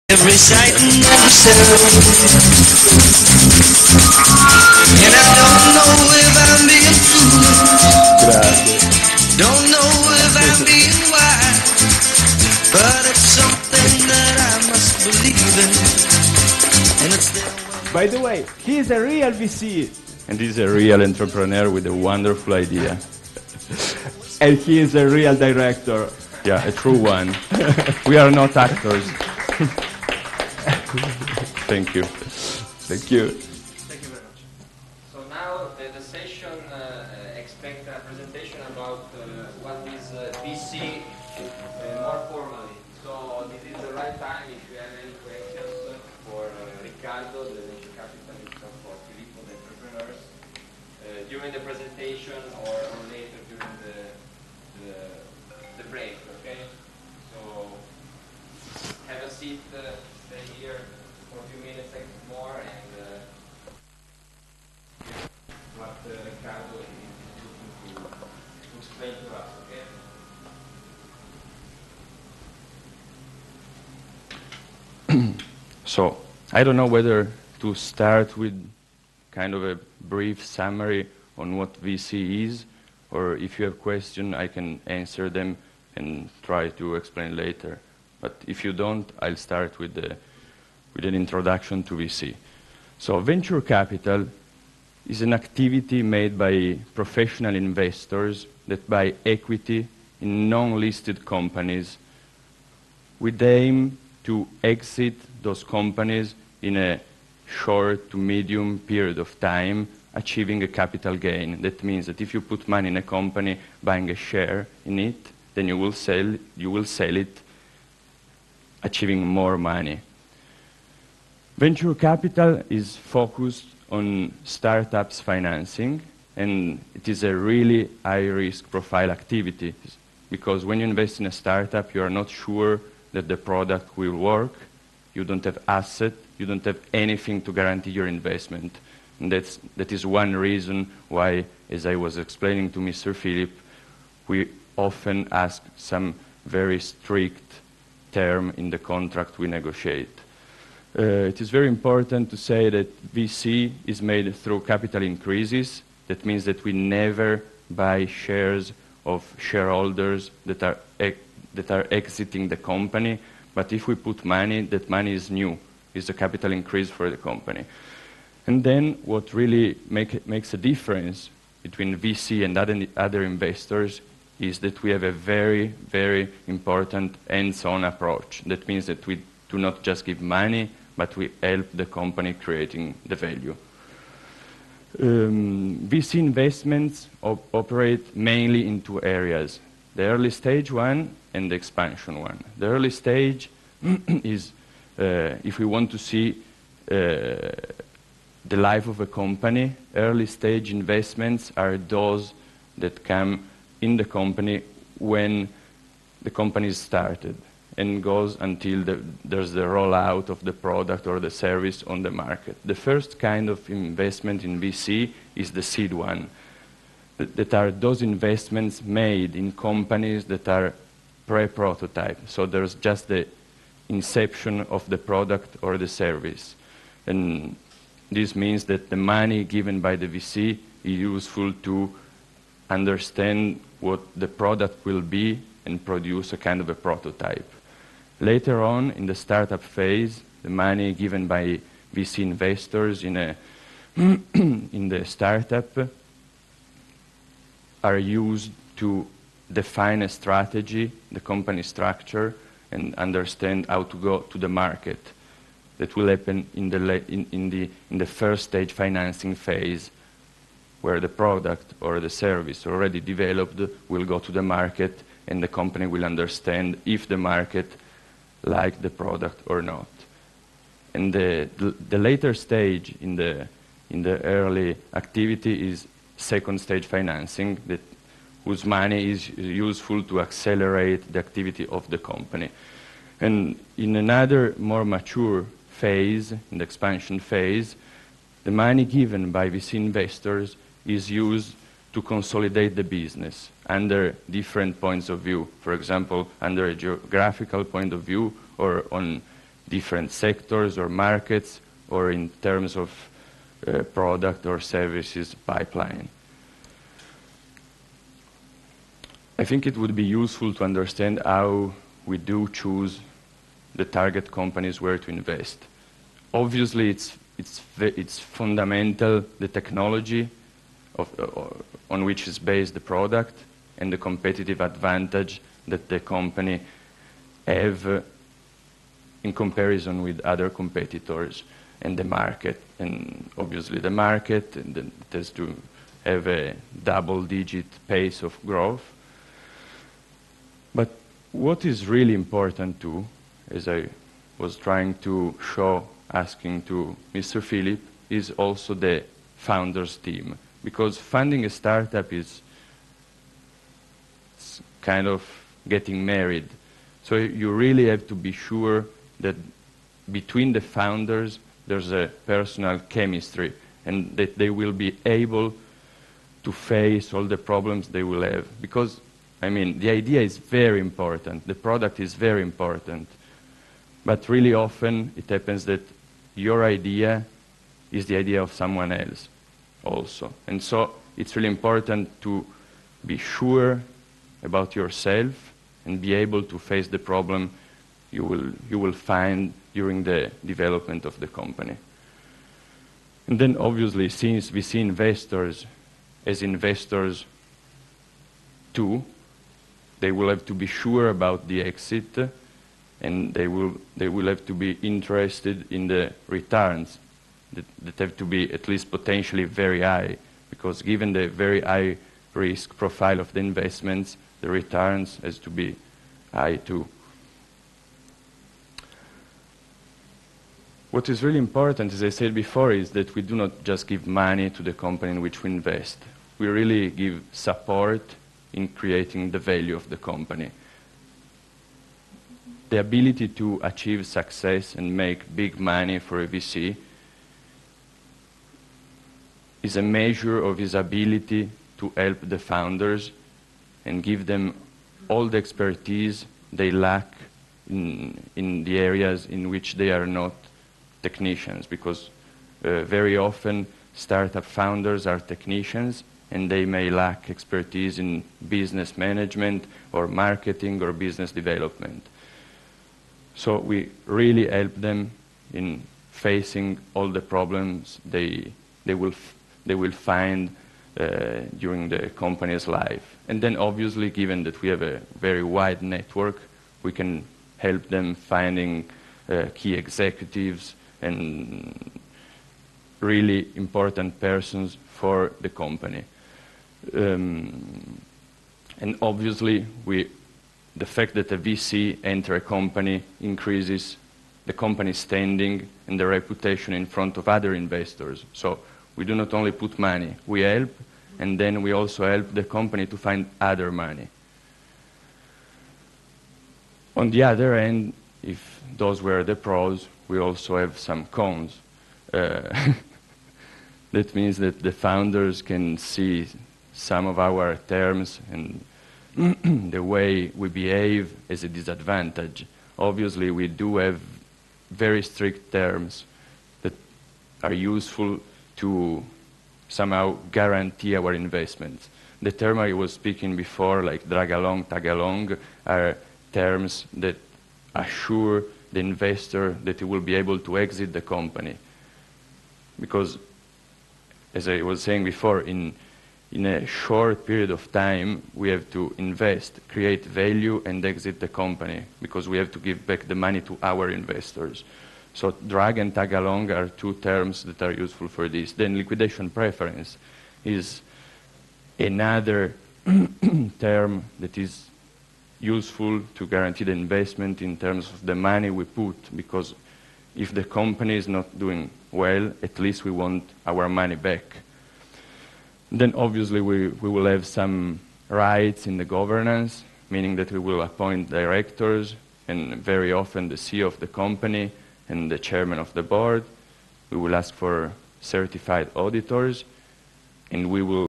Every sight and every sound. And I don't know if I'm being foolish. Don't know if I'm being wise. But it's something that I must believe in. And it's there. By the way, he is a real VC. And he's a real entrepreneur with a wonderful idea. And he is a real director. Yeah, a true one. We are not actors. Thank you. Thank you. Thank you very much. So now the session expect a presentation about what is VC more formally. So this is the right time if you have any questions for Riccardo, the venture capitalist, or for Filippo, the entrepreneurs, during the presentation or later during the break. Okay. So have a seat. Stay here for a few minutes more and what Riccardo is looking to explain to us, okay? So, I don't know whether to start with kind of a brief summary on what VC is, or if you have questions, I can answer them and try to explain later. But if you don't, I'll start with an introduction to VC. So venture capital is an activity made by professional investors that buy equity in non-listed companies with the aim to exit those companies in a short to medium period of time, achieving a capital gain. That means that if you put money in a company buying a share in it, then you will sell it achieving more money. Venture capital is focused on startups financing, and it is a really high-risk profile activity because when you invest in a startup, you are not sure that the product will work, you don't have asset, you don't have anything to guarantee your investment. And that is one reason why, as I was explaining to Mr. Philip, we often ask some very strict term in the contract we negotiate. It is very important to say that VC is made through capital increases. That means that we never buy shares of shareholders that are exiting the company, but if we put money, that money is new, is a capital increase for the company. And then what really makes a difference between VC and other investors is that we have a very, very important hands-on approach. That means that we do not just give money, but we help the company creating the value. VC investments operate mainly in two areas, the early stage one and the expansion one. The early stage is, if we want to see the life of a company, early stage investments are those that come in the company when the company is started and goes until there's the rollout of the product or the service on the market. The first kind of investment in VC is the seed one. That are those investments made in companies that are pre-prototype. So there's just the inception of the product or the service. And this means that the money given by the VC is useful to understand what the product will be and produce a kind of a prototype. Later on, in the startup phase, the money given by VC investors in the startup are used to define a strategy, the company structure, and understand how to go to the market. That will happen in the first stage financing phase, where the product or the service already developed will go to the market and the company will understand if the market likes the product or not. And the later stage in the early activity is second stage financing, whose money is useful to accelerate the activity of the company. And in another more mature phase, in the expansion phase, the money given by VC investors is used to consolidate the business under different points of view. For example, under a geographical point of view or on different sectors or markets, or in terms of product or services pipeline. I think it would be useful to understand how we do choose the target companies where to invest. Obviously, it's fundamental, the technology on which is based the product and the competitive advantage that the company have in comparison with other competitors and the market. And obviously the market it has to have a double-digit pace of growth. But what is really important too, as I was trying to show, asking to Mr. Philip, is also the founders team. Because funding a startup is kind of getting married. So you really have to be sure that between the founders there's a personal chemistry and that they will be able to face all the problems they will have. Because, I mean, the idea is very important, the product is very important, but really often it happens that your idea is the idea of someone else also. And so it's really important to be sure about yourself and be able to face the problem you will find during the development of the company. And then obviously, since we see investors as investors too, they will have to be sure about the exit, and they will have to be interested in the returns that have to be at least potentially very high, because given the very high risk profile of the investments, the returns has to be high too. What is really important, as I said before, is that we do not just give money to the company in which we invest. We really give support in creating the value of the company. The ability to achieve success and make big money for a VC is a measure of his ability to help the founders and give them all the expertise they lack in the areas in which they are not technicians, because very often startup founders are technicians and they may lack expertise in business management or marketing or business development. So we really help them in facing all the problems they will find during the company's life. And then obviously, given that we have a very wide network, we can help them finding key executives and really important persons for the company. And obviously, the fact that a VC enter a company increases the company's standing and the reputation in front of other investors. So we do not only put money, we help, and then we also help the company to find other money. On the other end, if those were the pros, we also have some cons. That means that the founders can see some of our terms and the way we behave as a disadvantage. Obviously, we do have very strict terms that are useful to somehow guarantee our investments. The term I was speaking before, like drag along, tag along, are terms that assure the investor that he will be able to exit the company. Because, as I was saying before, in a short period of time, we have to invest, create value, and exit the company, because we have to give back the money to our investors. So drag and tag along are two terms that are useful for this. Then liquidation preference is another term that is useful to guarantee the investment in terms of the money we put, because if the company is not doing well, at least we want our money back. Then obviously we will have some rights in the governance, meaning that we will appoint directors and very often the CEO of the company and the chairman of the board. We will ask for certified auditors, and we will